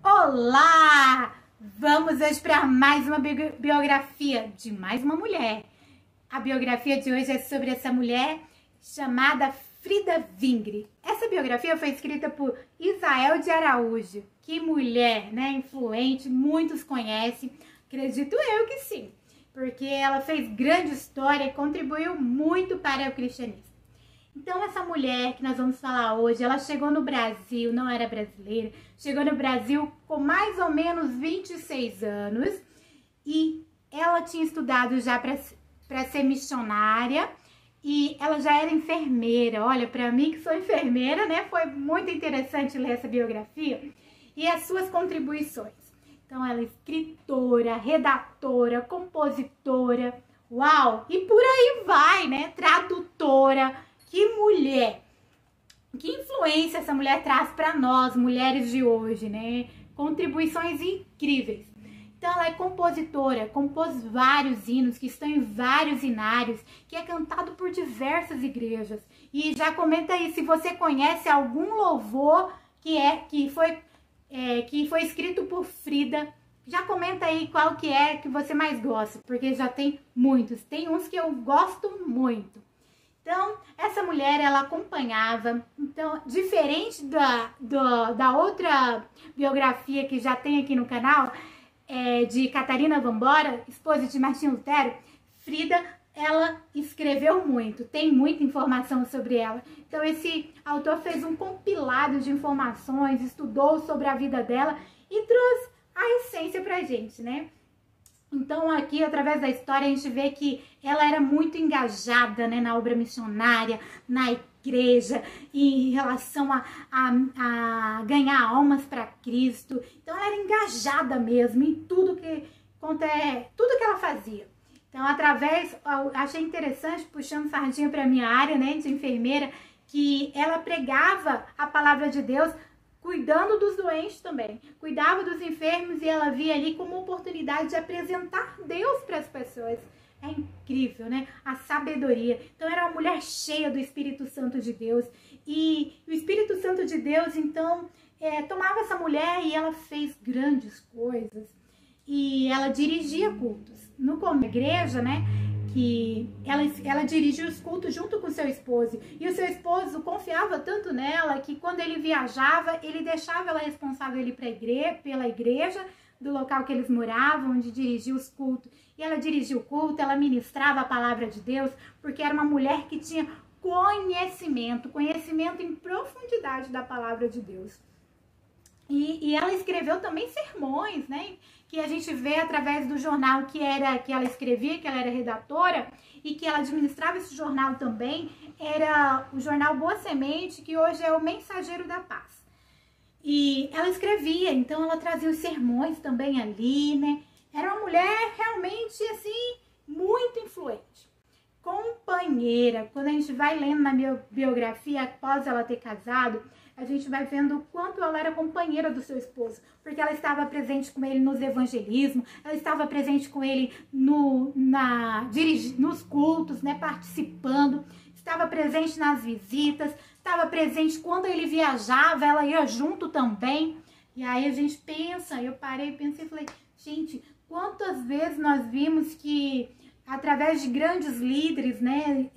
Olá! Vamos hoje para mais uma biografia de mais uma mulher. A biografia de hoje é sobre essa mulher chamada Frida Vingre. Essa biografia foi escrita por Isael de Araújo. Que mulher, né? Influente, muitos conhecem. Acredito eu que sim, porque ela fez grande história e contribuiu muito para o cristianismo. Então essa mulher que nós vamos falar hoje, ela chegou no Brasil, não era brasileira, chegou no Brasil com mais ou menos 26 anos e ela tinha estudado já para ser missionária e ela já era enfermeira. Olha, para mim que sou enfermeira, né, foi muito interessante ler essa biografia e as suas contribuições. Então ela é escritora, redatora, compositora, uau, e por aí vai, né, tradutora. Que mulher, que influência essa mulher traz para nós, mulheres de hoje, né? Contribuições incríveis. Então ela é compositora, compôs vários hinos que estão em vários hinários, que é cantado por diversas igrejas. E já comenta aí se você conhece algum louvor que foi escrito por Frida. Já comenta aí qual que é que você mais gosta, porque já tem muitos. Tem uns que eu gosto muito. Então, essa mulher, ela acompanhava, então, diferente da outra biografia que já tem aqui no canal, de Catarina Vambora, esposa de Martinho Lutero, Frida, ela escreveu muito, tem muita informação sobre ela. Então, esse autor fez um compilado de informações, estudou sobre a vida dela e trouxe a essência pra gente, né? Então aqui, através da história, a gente vê que ela era muito engajada, né, na obra missionária, na igreja, em relação a ganhar almas para Cristo. Então ela era engajada mesmo em tudo que ela fazia. Então, achei interessante, puxando sardinha para minha área, né, de enfermeira, que ela pregava a palavra de Deus, cuidando dos doentes também, cuidava dos enfermos e ela via ali como oportunidade de apresentar Deus para as pessoas. É incrível, né? A sabedoria. Então era uma mulher cheia do Espírito Santo de Deus e o Espírito Santo de Deus, então, tomava essa mulher e ela fez grandes coisas e ela dirigia cultos. No igreja, né? Que ela dirigia os cultos junto com seu esposo. E o seu esposo confiava tanto nela que quando ele viajava, ele deixava ela responsável pela igreja do local que eles moravam, onde dirigia os cultos. E ela dirigia o culto, ela ministrava a palavra de Deus, porque era uma mulher que tinha conhecimento em profundidade da palavra de Deus. E ela escreveu também sermões, né? Que a gente vê através do jornal que ela escrevia, que ela era redatora e que ela administrava esse jornal também. Era o jornal Boa Semente, que hoje é o Mensageiro da Paz. E ela escrevia, então ela trazia os sermões também ali, né? Era uma mulher realmente, assim, muito influente. Companheira. Quando a gente vai lendo na minha biografia, após ela ter casado, a gente vai vendo o quanto ela era companheira do seu esposo, porque ela estava presente com ele nos evangelismos, ela estava presente com ele nos cultos, né, participando, estava presente nas visitas, estava presente quando ele viajava, ela ia junto também. E aí a gente pensa, eu parei, pensei e falei, gente, quantas vezes nós vimos que através de grandes líderes, né,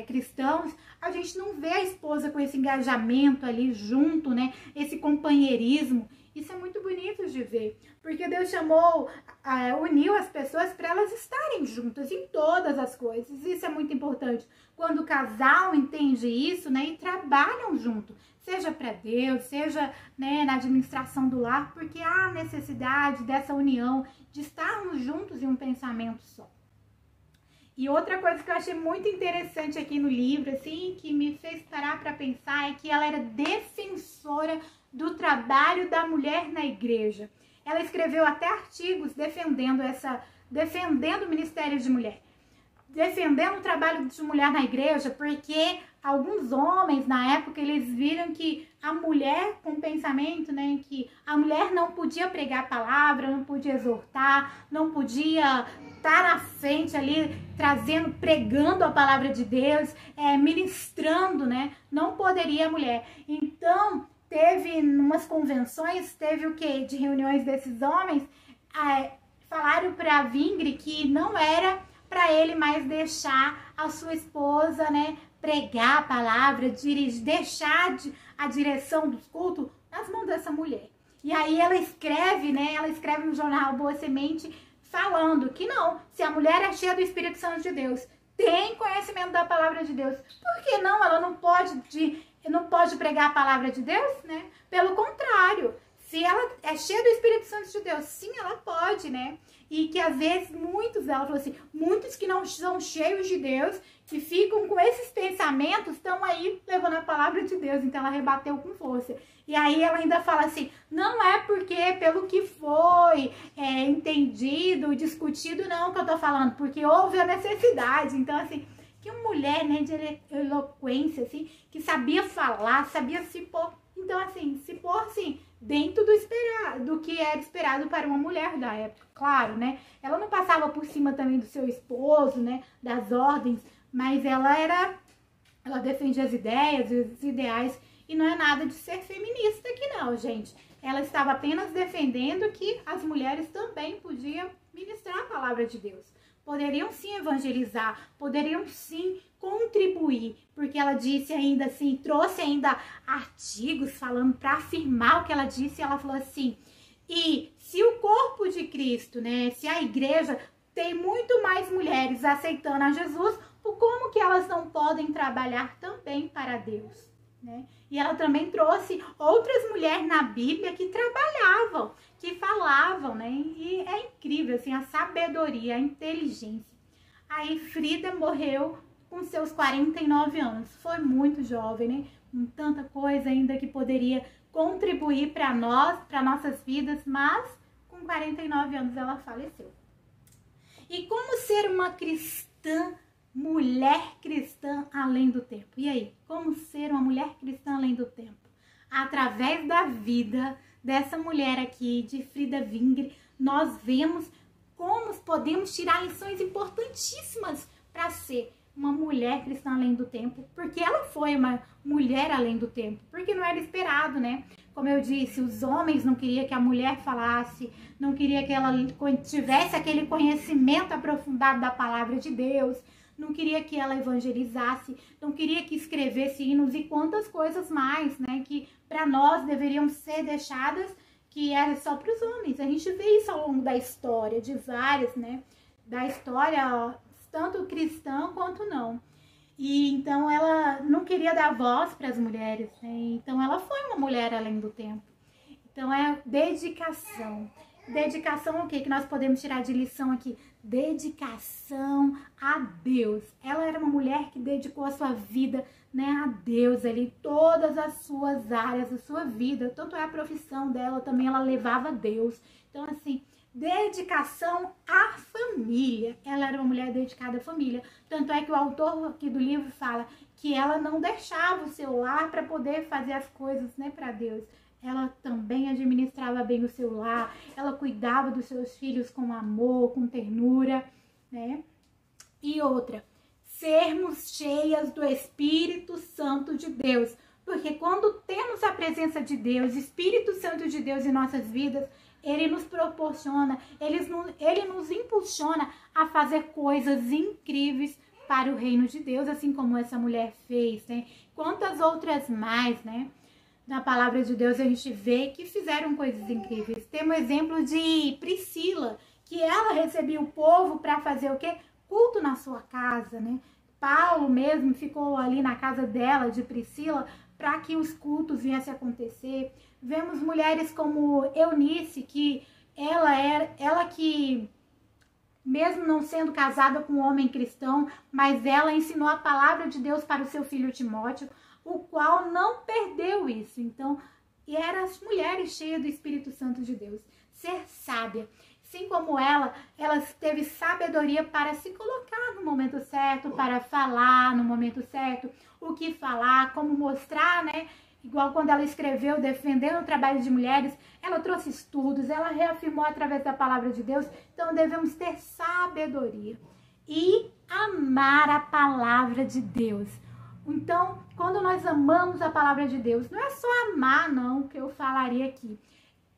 cristãos, a gente não vê a esposa com esse engajamento ali junto, né, esse companheirismo. Isso é muito bonito de ver, porque Deus uniu as pessoas para elas estarem juntas em todas as coisas. Isso é muito importante. Quando o casal entende isso, né, e trabalham junto, seja para Deus, seja, né, na administração do lar, porque há necessidade dessa união, de estarmos juntos em um pensamento só. E outra coisa que eu achei muito interessante aqui no livro, assim, que me fez parar para pensar, é que ela era defensora do trabalho da mulher na igreja. Ela escreveu até artigos defendendo o ministério de mulher, defendendo o trabalho de mulher na igreja, porque alguns homens na época eles viram que a mulher com pensamento, né, que a mulher não podia pregar a palavra, não podia exortar, não podia estar na frente ali pregando a palavra de Deus, ministrando, né? Não poderia a mulher. Então teve umas convenções, teve o quê? De reuniões desses homens, falaram para Vingre que não era para ele mais deixar a sua esposa, né, pregar a palavra, deixar a direção dos cultos nas mãos dessa mulher. E aí ela escreve, né, no jornal Boa Semente, falando que não, se a mulher é cheia do Espírito Santo de Deus, tem conhecimento da palavra de Deus, por que não? Ela não pode pregar a palavra de Deus, né? Pelo contrário, se ela é cheia do Espírito Santo de Deus, sim, ela pode, né? E que às vezes ela falou assim, muitos que não são cheios de Deus, que ficam com esses pensamentos, estão aí levando a palavra de Deus. Então ela rebateu com força. E aí ela ainda fala assim, não é porque pelo que foi entendido, discutido, não, que eu tô falando, porque houve a necessidade. Então assim, que uma mulher, né, de eloquência, assim, que sabia falar, sabia se pôr, então assim, se pôr assim, dentro do que era esperado para uma mulher da época, claro, né? Ela não passava por cima também do seu esposo, né? Das ordens, mas ela defendia as ideias, os ideais, e não é nada de ser feminista aqui não, gente. Ela estava apenas defendendo que as mulheres também podiam ministrar a palavra de Deus. Poderiam sim evangelizar, poderiam sim contribuir, porque ela disse ainda assim, trouxe ainda artigos falando para afirmar o que ela disse. Ela falou assim, e se o corpo de Cristo, né, se a igreja tem muito mais mulheres aceitando a Jesus, como que elas não podem trabalhar também para Deus, né? E ela também trouxe outras mulheres na Bíblia que trabalhavam, que falavam, né? E é incrível, assim, a sabedoria, a inteligência. Aí Frida morreu com seus 49 anos. Foi muito jovem, né? Com tanta coisa ainda que poderia contribuir para nós, para nossas vidas, mas com 49 anos ela faleceu. E como ser uma cristã, mulher cristã além do tempo? E aí, como ser uma mulher cristã além do tempo? Através da vida dessa mulher aqui, de Frida Vingre, nós vemos como podemos tirar lições importantíssimas para ser uma mulher cristã além do tempo, porque ela foi uma mulher além do tempo, porque não era esperado, né? Como eu disse, os homens não queriam que a mulher falasse, não queria que ela tivesse aquele conhecimento aprofundado da palavra de Deus, não queria que ela evangelizasse, não queria que escrevesse hinos e quantas coisas mais, né? Que para nós deveriam ser deixadas, que era só para os homens. A gente vê isso ao longo da história, de várias, né? Da história, tanto cristã quanto não. E então ela não queria dar voz para as mulheres, né? Então ela foi uma mulher além do tempo. Então é dedicação. Dedicação o quê? Que nós podemos tirar de lição aqui? Dedicação a Deus. Ela era uma mulher que dedicou a sua vida, né, a Deus ali, todas as suas áreas da sua vida, tanto é a profissão dela, também ela levava a Deus. Então assim, dedicação à família. Ela era uma mulher dedicada à família. Tanto é que o autor aqui do livro fala que ela não deixava o seu lar para poder fazer as coisas, né, para Deus. Ela também administrava bem o seu lar, ela cuidava dos seus filhos com amor, com ternura, né? E outra, sermos cheias do Espírito Santo de Deus. Porque quando temos a presença de Deus, Espírito Santo de Deus em nossas vidas, Ele nos proporciona, Ele nos impulsiona a fazer coisas incríveis para o reino de Deus, assim como essa mulher fez, né? Quantas outras mais, né? Na palavra de Deus a gente vê que fizeram coisas incríveis. Temos o exemplo de Priscila, que ela recebia o povo para fazer o quê? Culto na sua casa, né? Paulo mesmo ficou ali na casa dela, de Priscila, para que os cultos viessem a acontecer. Vemos mulheres como Eunice, que ela que, mesmo não sendo casada com um homem cristão, mas ela ensinou a palavra de Deus para o seu filho Timóteo, o qual não perdeu isso. Então, e eram as mulheres cheias do Espírito Santo de Deus. Ser sábia. Assim como ela teve sabedoria para se colocar no momento certo, para falar no momento certo, o que falar, como mostrar, né? Igual quando ela escreveu defendendo o trabalho de mulheres, ela trouxe estudos, ela reafirmou através da palavra de Deus. Então devemos ter sabedoria e amar a palavra de Deus. Então, quando nós amamos a palavra de Deus, não é só amar, não, que eu falaria aqui,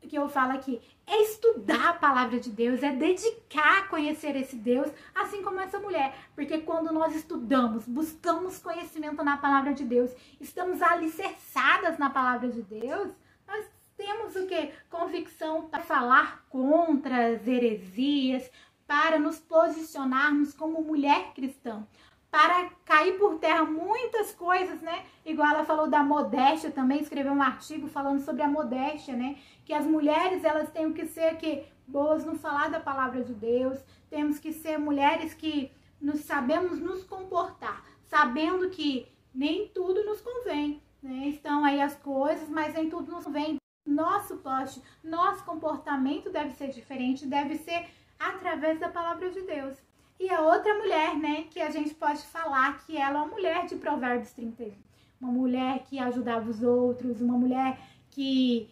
que eu falo aqui, é estudar a palavra de Deus, é dedicar a conhecer esse Deus, assim como essa mulher. Porque quando nós estudamos, buscamos conhecimento na palavra de Deus, estamos alicerçadas na palavra de Deus, nós temos o quê? Convicção para falar contra as heresias, para nos posicionarmos como mulher cristã, para cair por terra muitas coisas, né? Igual ela falou da modéstia também, escreveu um artigo falando sobre a modéstia, né? Que as mulheres, elas têm que ser que boas no falar da palavra de Deus, temos que ser mulheres que sabemos nos comportar, sabendo que nem tudo nos convém, né? Estão aí as coisas, mas nem tudo nos convém. Nosso poste, nosso comportamento deve ser diferente, deve ser através da palavra de Deus. E a outra mulher, né, que a gente pode falar que ela é uma mulher de Provérbios 31. Uma mulher que ajudava os outros, uma mulher que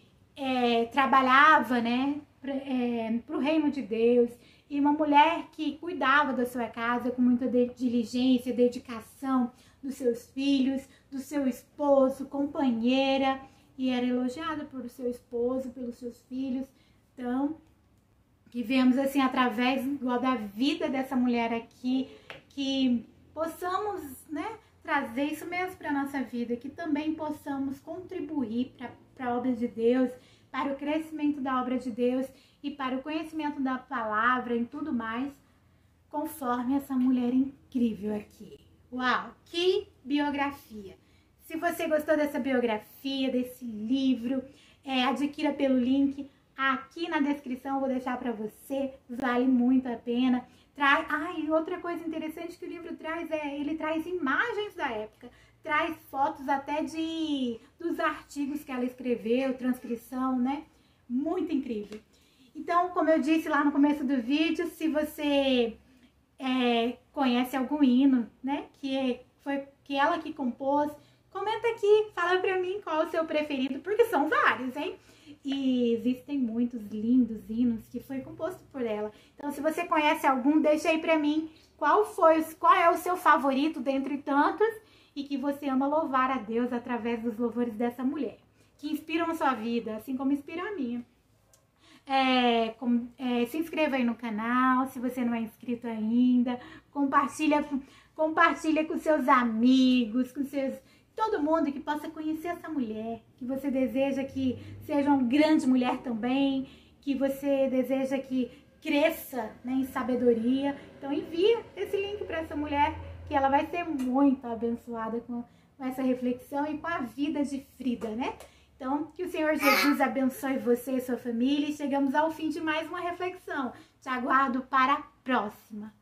trabalhava, né, para o reino de Deus. E uma mulher que cuidava da sua casa com muita diligência, dedicação dos seus filhos, do seu esposo, companheira. E era elogiada por seu esposo, pelos seus filhos. Então, que vemos assim através da vida dessa mulher aqui, que possamos, né, trazer isso mesmo para a nossa vida, que também possamos contribuir para a obra de Deus, para o crescimento da obra de Deus e para o conhecimento da palavra e tudo mais, conforme essa mulher incrível aqui. Uau, que biografia! Se você gostou dessa biografia, desse livro, adquira pelo link aqui na descrição, eu vou deixar para você, vale muito a pena. E outra coisa interessante que o livro traz ele traz imagens da época, traz fotos até dos artigos que ela escreveu, transcrição, né? Muito incrível. Então, como eu disse lá no começo do vídeo, se você conhece algum hino, né, que ela que compôs, comenta aqui, fala pra mim qual é o seu preferido, porque são vários, hein? E existem muitos lindos hinos que foi composto por ela. Então, se você conhece algum, deixa aí pra mim qual é o seu favorito dentre tantos e que você ama louvar a Deus através dos louvores dessa mulher, que inspiram a sua vida, assim como inspiram a minha. Se inscreva aí no canal, se você não é inscrito ainda, compartilha com seus amigos, com todo mundo que possa conhecer essa mulher, que você deseja que seja uma grande mulher também, que você deseja que cresça, né, em sabedoria. Então envia esse link para essa mulher, que ela vai ser muito abençoada com essa reflexão e com a vida de Frida, né? Então, que o Senhor Jesus abençoe você e sua família. E chegamos ao fim de mais uma reflexão. Te aguardo para a próxima.